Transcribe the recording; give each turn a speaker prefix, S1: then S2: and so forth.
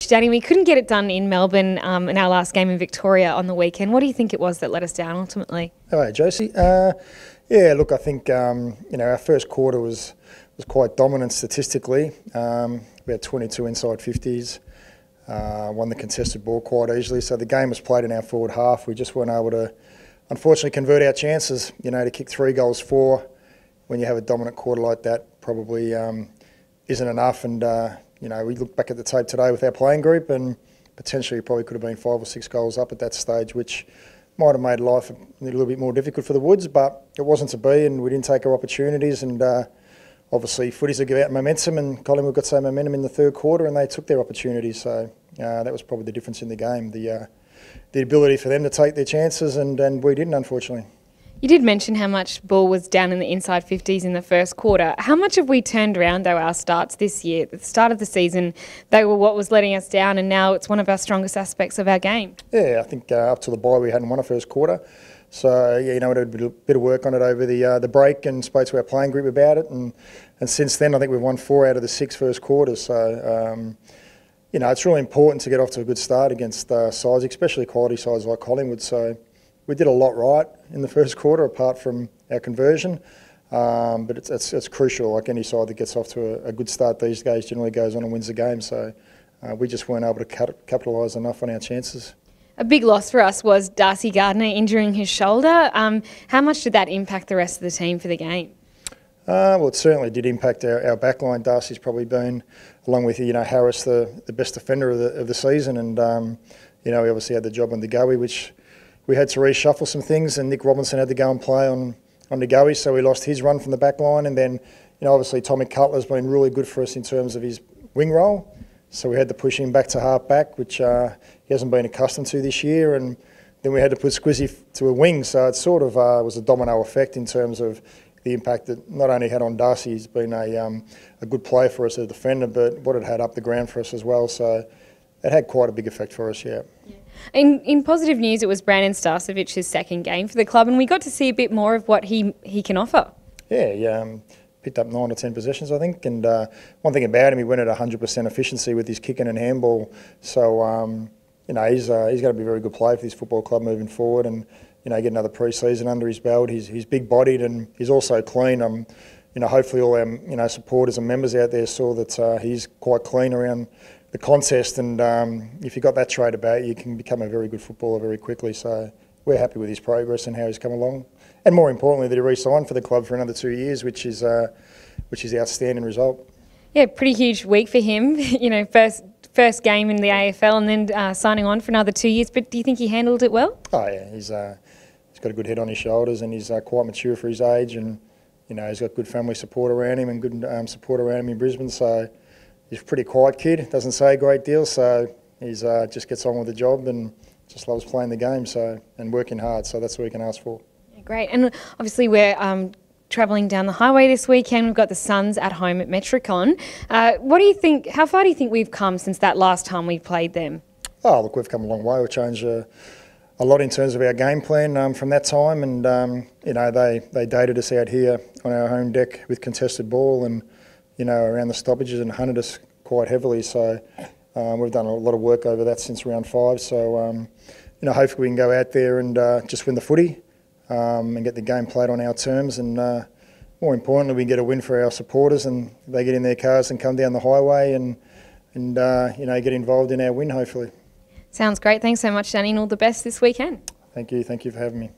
S1: Danny, we couldn't get it done in Melbourne in our last game in Victoria on the weekend. What do you think it was that let us down ultimately?
S2: Oh, hey, Josie. Yeah, look, I think our first quarter was quite dominant statistically. We had 22 inside 50s, won the contested ball quite easily. So the game was played in our forward half. We just weren't able to, unfortunately, convert our chances. To kick 3 goals, 4 when you have a dominant quarter like that probably isn't enough. And we look back at the tape today with our playing group, and potentially probably could have been 5 or 6 goals up at that stage, which might have made life a little bit more difficult for the Woods, but it wasn't to be, and we didn't take our opportunities. And obviously, footies have given out momentum, and Collingwood got some momentum in the third quarter, and they took their opportunities. So that was probably the difference in the game, the ability for them to take their chances, and we didn't, unfortunately.
S1: You did mention how much ball was down in the inside 50s in the first quarter. How much have we turned around, though, our starts this year? At the start of the season, they were what was letting us down, and now it's one of our strongest aspects of our game. Yeah,
S2: I think up to the bye we hadn't won a first quarter. So, we had a bit of work on it over the break and spoke to our playing group about it. And since then, I think we've won 4 out of the 6 first quarters. So, it's really important to get off to a good start against sides, especially quality sides like Collingwood. So we did a lot right in the first quarter, apart from our conversion. But it's crucial. Like any side that gets off to a good start these days generally goes on and wins the game. So we just weren't able to capitalise enough on our chances.
S1: A big loss for us was Darcy Gardner injuring his shoulder. How much did that impact the rest of the team for the game?
S2: Well, it certainly did impact our backline. Darcy's probably been, along with Harris, the best defender of the season. And, we obviously had the job on DeGoey, which we had to reshuffle some things, and Nick Robinson had to go and play on DeGoey, so we lost his run from the back line. And then, obviously Tommy Cutler's been really good for us in terms of his wing role, so we had to push him back to half back, which he hasn't been accustomed to this year. And then we had to put Squizzy to a wing, so it sort of was a domino effect in terms of the impact that not only had on Darcy, he's been a good player for us as a defender, but what it had up the ground for us as well. So it had quite a big effect for us, yeah.
S1: In positive news, it was Brandon Starcevic's second game for the club, and we got to see a bit more of what he can offer.
S2: Yeah, picked up 9 or 10 possessions, I think. And one thing about him, he went at 100% efficiency with his kicking and handball. So, he's going to be a very good player for this football club moving forward. And, get another pre-season under his belt. He's big-bodied and he's also clean. Hopefully all our supporters and members out there saw that he's quite clean around the contest, and if you've got that trait about you can become a very good footballer very quickly. So we're happy with his progress and how he's come along, and more importantly that he re-signed for the club for another 2 years, which is outstanding result. Yeah,
S1: pretty huge week for him. First game in the AFL, and then signing on for another 2 years. But do you think he handled it well?
S2: Oh yeah, he's got a good head on his shoulders, and he's quite mature for his age, and he's got good family support around him and good support around him in Brisbane. So he's a pretty quiet kid, doesn't say a great deal, so he's just gets on with the job and just loves playing the game and working hard, so that's what we can ask for.
S1: Yeah, great, and obviously we're travelling down the highway this weekend. We've got the Suns at home at Metricon. What do you think? How far do you think we've come since that last time we played them?
S2: Oh, look, we've come a long way. We've changed a lot in terms of our game plan from that time, and they dated us out here on our home deck with contested ball and around the stoppages and hunted us quite heavily. So we've done a lot of work over that since round 5. So hopefully we can go out there and just win the footy and get the game played on our terms, and more importantly we can get a win for our supporters and they get in their cars and come down the highway and get involved in our win hopefully.
S1: Sounds great. Thanks so much, Danny, and all the best this weekend.
S2: Thank you for having me.